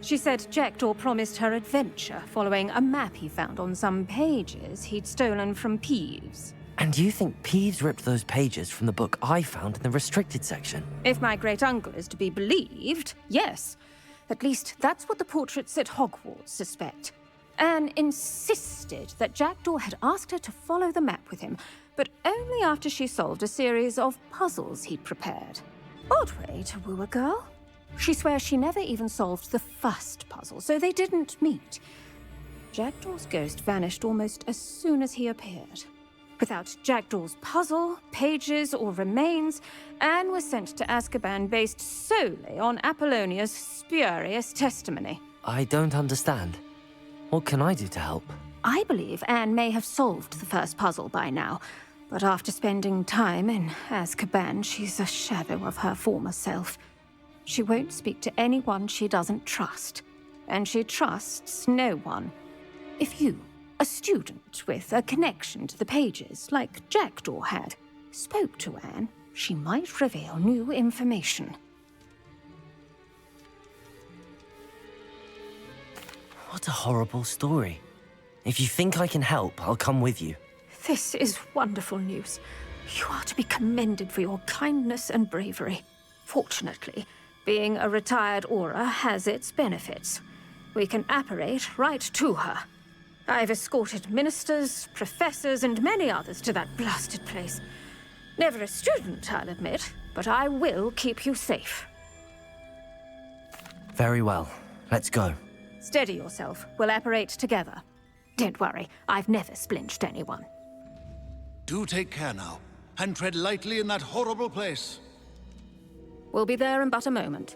She said Jackdaw promised her adventure following a map he found on some pages he'd stolen from Peeves. And you think Peeves ripped those pages from the book I found in the restricted section? If my great-uncle is to be believed, yes. At least that's what the portraits at Hogwarts suspect. Anne insisted that Jackdaw had asked her to follow the map with him, but only after she solved a series of puzzles he'd prepared. Odd way to woo a girl. She swears she never even solved the first puzzle, so they didn't meet. Jackdaw's ghost vanished almost as soon as he appeared. Without Jackdaw's puzzle, pages, or remains, Anne was sent to Azkaban based solely on Apollonia's spurious testimony. I don't understand. What can I do to help? I believe Anne may have solved the first puzzle by now, but after spending time in Azkaban, she's a shadow of her former self. She won't speak to anyone she doesn't trust, and she trusts no one. If you, a student with a connection to the pages, like Jackdaw had, spoke to Anne, she might reveal new information. What a horrible story. If you think I can help, I'll come with you. This is wonderful news. You are to be commended for your kindness and bravery. Fortunately, being a retired Auror has its benefits. We can apparate right to her. I've escorted ministers, professors, and many others to that blasted place. Never a student, I'll admit, but I will keep you safe. Very well. Let's go. Steady yourself. We'll apparate together. Don't worry, I've never splinched anyone. Do take care now, and tread lightly in that horrible place. We'll be there in but a moment.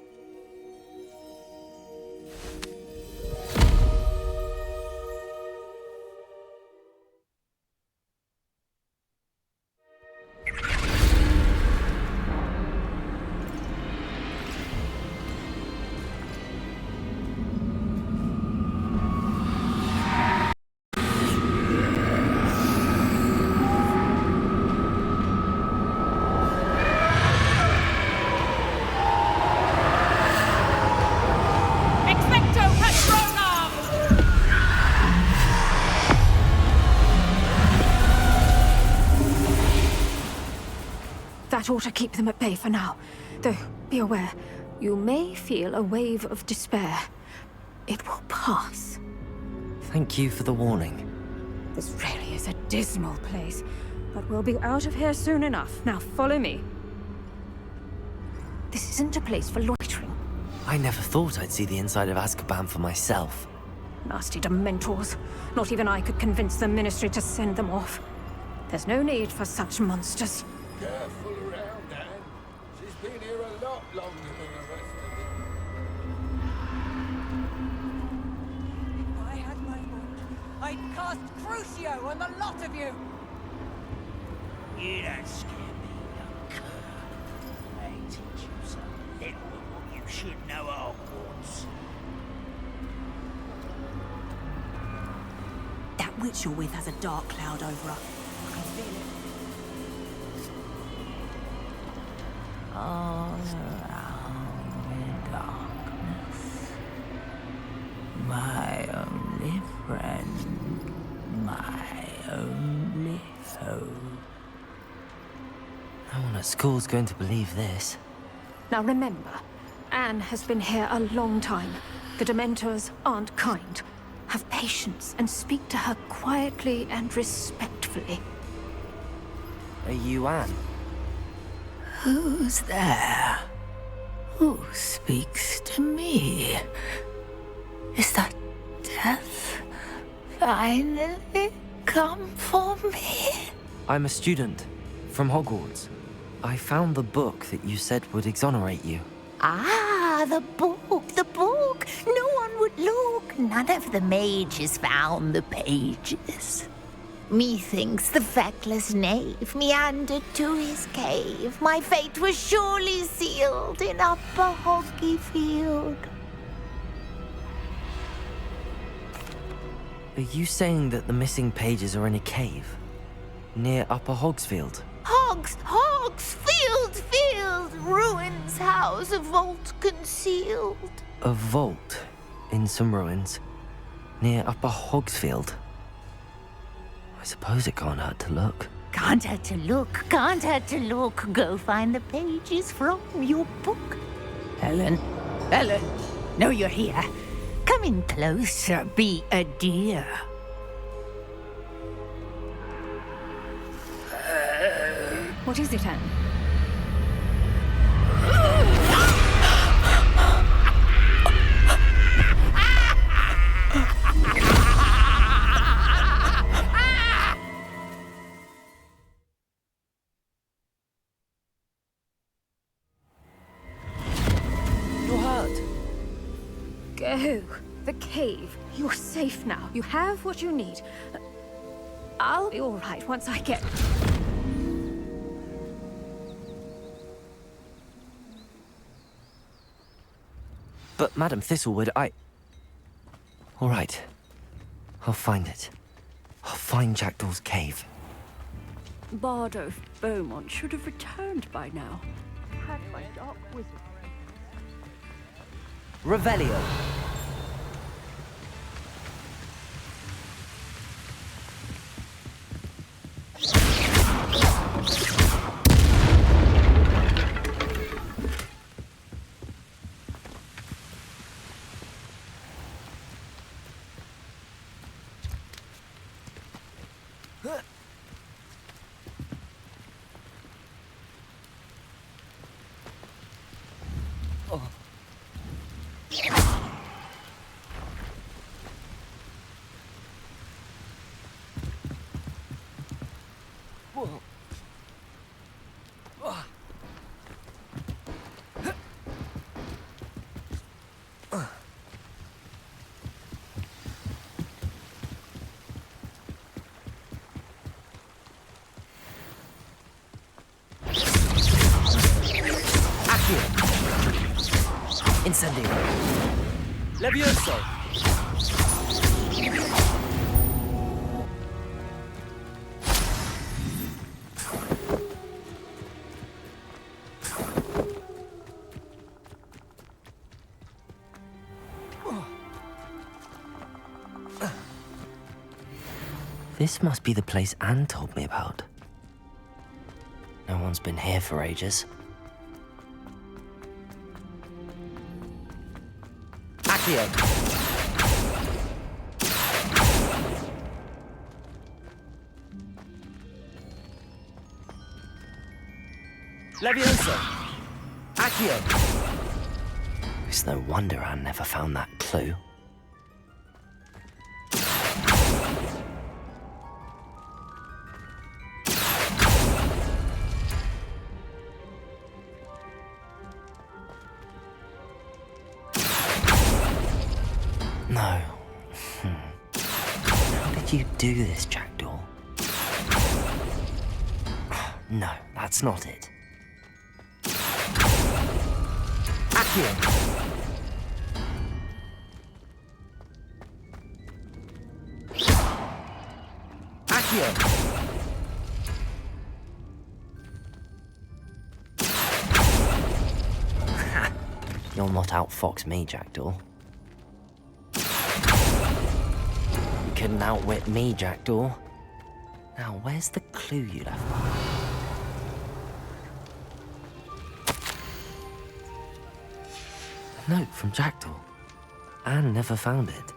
That ought to keep them at bay for now. Though, be aware, you may feel a wave of despair. It will pass. Thank you for the warning. This really is a dismal place, but we'll be out of here soon enough. Now follow me. This isn't a place for loitering. I never thought I'd see the inside of Azkaban for myself. Nasty Dementors. Not even I could convince the Ministry to send them off. There's no need for such monsters. Careful around, Anne. She's been here a lot longer than the rest of If I had my wand, I'd cast Crucio on the lot of you! You don't scare me, young cur. I teach you so little of what you should know at Hogwarts. That witch you're with has a dark cloud over her. I can feel it. All around in darkness, my only friend, my only hope. No one at school's going to believe this. Now remember, Anne has been here a long time. The Dementors aren't kind. Have patience and speak to her quietly and respectfully. Are you Anne? Who's there? Who speaks to me? Is that death finally come for me? I'm a student from Hogwarts. I found the book that you said would exonerate you. Ah, the book, the book. No one would look. None of the mages found the pages. Methinks the feckless knave meandered to his cave. My fate was surely sealed in Upper Hoggyfield. Are you saying that the missing pages are in a cave? Near Upper Hogsfield? Hogsfield, ruins house, a vault concealed. A vault in some ruins? Near Upper Hogsfield? I suppose it can't hurt to look. Can't hurt to look, can't hurt to look. Go find the pages from your book. Ellen, know you're here. Come in closer, be a dear. What is it, Anne? You're hurt. Go. The cave. You're safe now. You have what you need. I'll be all right once I get... But Madam Thistlewood, all right. I'll find it. I'll find Jackdaw's cave. Bardo Beaumont should have returned by now. Had my dark wizard. Revelio. Incendio. Levioso. This must be the place Anne told me about. No one's been here for ages. Accio. Levioso. Accio. It's no wonder Anne never found that clue. No. How did you do this, Jackdaw? No, that's not it. Accio. Accio. You'll not outfox me, Jackdaw. You couldn't outwit me, Jackdaw. Now, where's the clue you left behind? A note from Jackdaw. Anne never found it.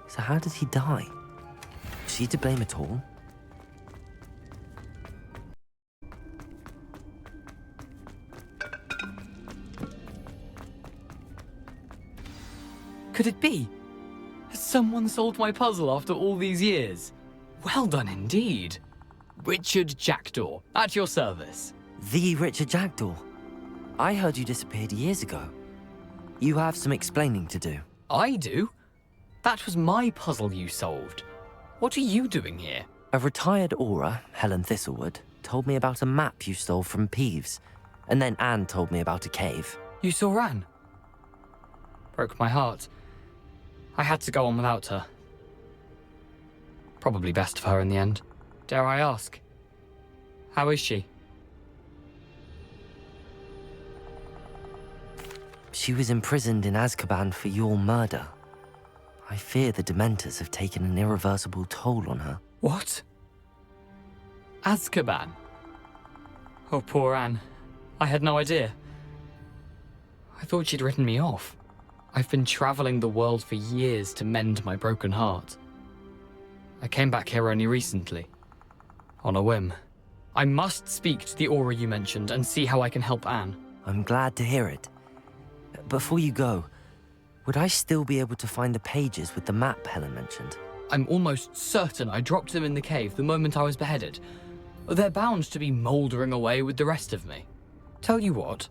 So how did he die? Was she to blame at all? Could it be? Has someone solved my puzzle after all these years? Well done indeed. Richard Jackdaw, at your service. The Richard Jackdaw. I heard you disappeared years ago. You have some explaining to do. I do? That was my puzzle you solved. What are you doing here? A retired aura, Helen Thistlewood, told me about a map you stole from Peeves, and then Anne told me about a cave. You saw Anne? Broke my heart. I had to go on without her. Probably best of her in the end. Dare I ask? How is she? She was imprisoned in Azkaban for your murder. I fear the Dementors have taken an irreversible toll on her. What? Azkaban? Oh, poor Anne. I had no idea. I thought she'd written me off. I've been traveling the world for years to mend my broken heart. I came back here only recently, on a whim. I must speak to the aura you mentioned and see how I can help Anne. I'm glad to hear it. Before you go, would I still be able to find the pages with the map Helen mentioned? I'm almost certain I dropped them in the cave the moment I was beheaded. They're bound to be mouldering away with the rest of me. Tell you what,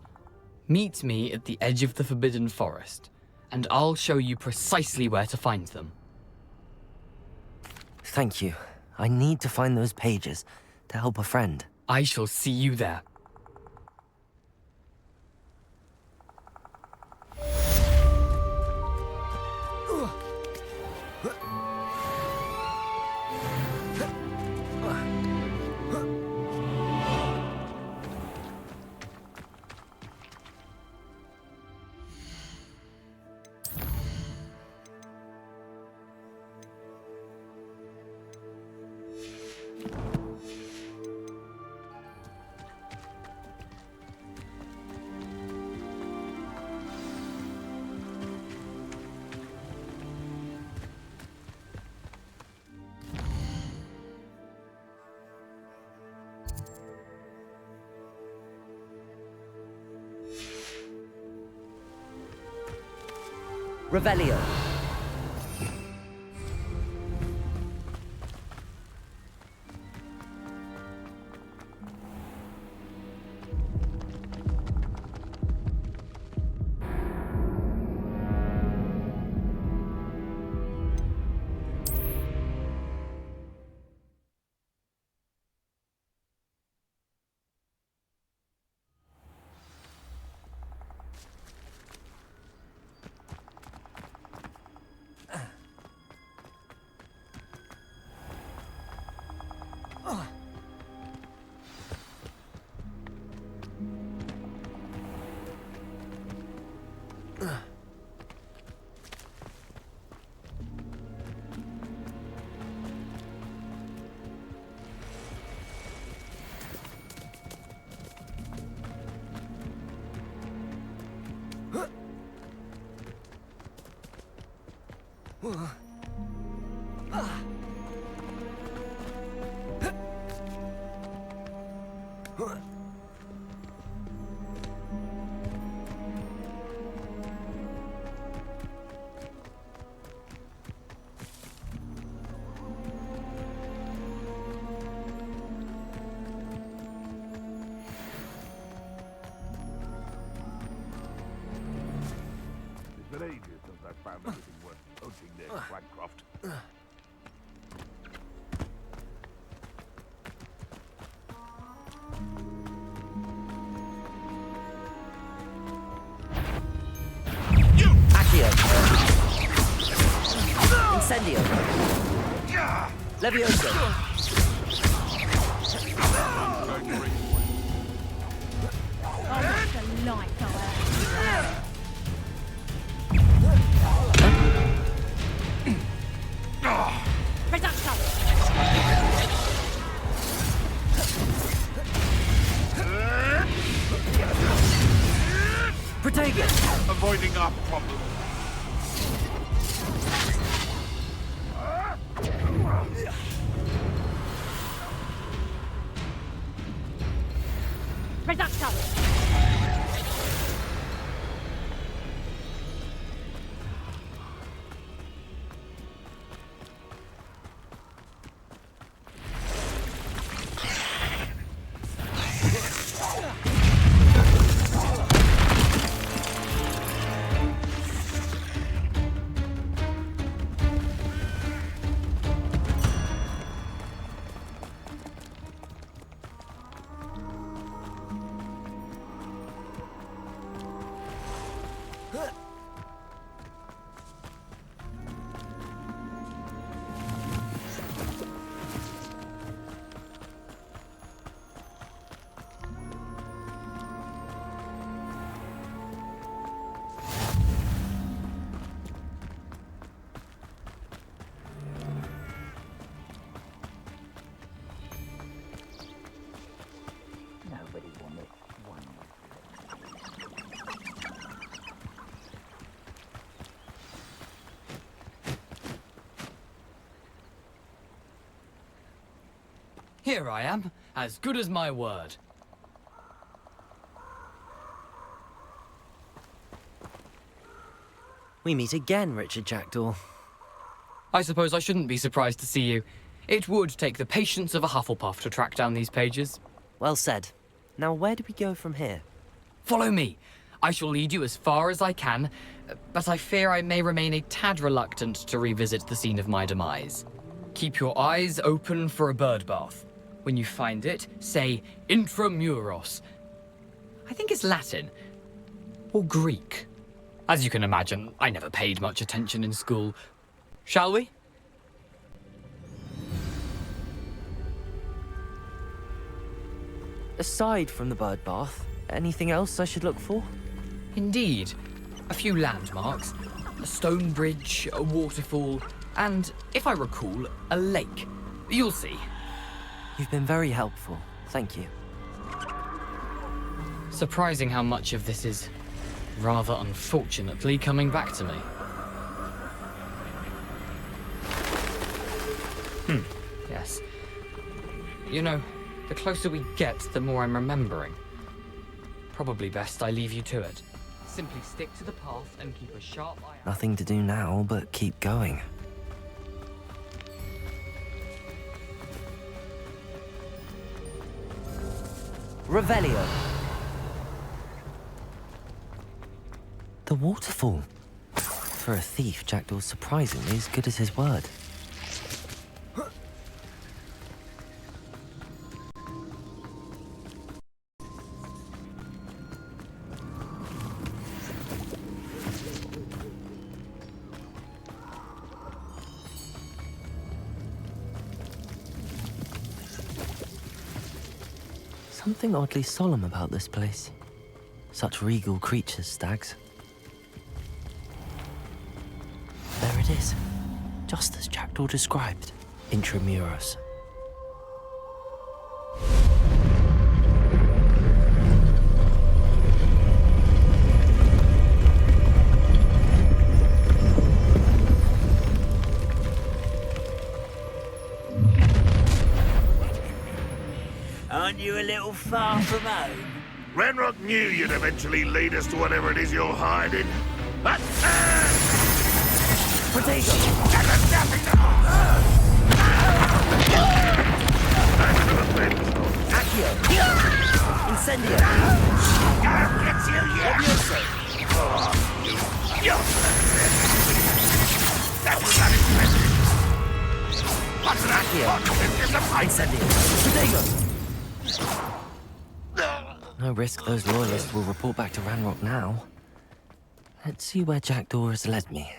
meet me at the edge of the Forbidden Forest, and I'll show you precisely where to find them. Thank you. I need to find those pages to help a friend. I shall see you there. Revelio. It's been ages since I found anything worth poaching there, Flagcroft. Accio. Incendio. Levioso. Avoiding our problem. Here I am, as good as my word. We meet again, Richard Jackdaw. I suppose I shouldn't be surprised to see you. It would take the patience of a Hufflepuff to track down these pages. Well said. Now where do we go from here? Follow me. I shall lead you as far as I can, but I fear I may remain a tad reluctant to revisit the scene of my demise. Keep your eyes open for a bird bath. When you find it, say intramuros. I think it's Latin. Or Greek. As you can imagine, I never paid much attention in school. Shall we? Aside from the bird bath, anything else I should look for? Indeed. A few landmarks. A stone bridge, a waterfall, and, if I recall, a lake. You'll see. You've been very helpful. Thank you. Surprising how much of this is, rather unfortunately, coming back to me. Yes. You know, the closer we get, the more I'm remembering. Probably best I leave you to it. Simply stick to the path and keep a sharp eye out. Nothing to do now but keep going. Revelio. The waterfall. For a thief, Jackdaw's surprisingly as good as his word. Something oddly solemn about this place. Such regal creatures, stags. There it is, just as Jackdaw described. Intramuros. Aren't you a little far from home? Ranrock knew you'd eventually lead us to whatever it is you're hiding. Potato! Accio! Incendio! Gets you yet! That was unexpected! What's that? Incendio! Potato! No risk those loyalists will report back to Ranrock now. Let's see where Jackdaw has led me.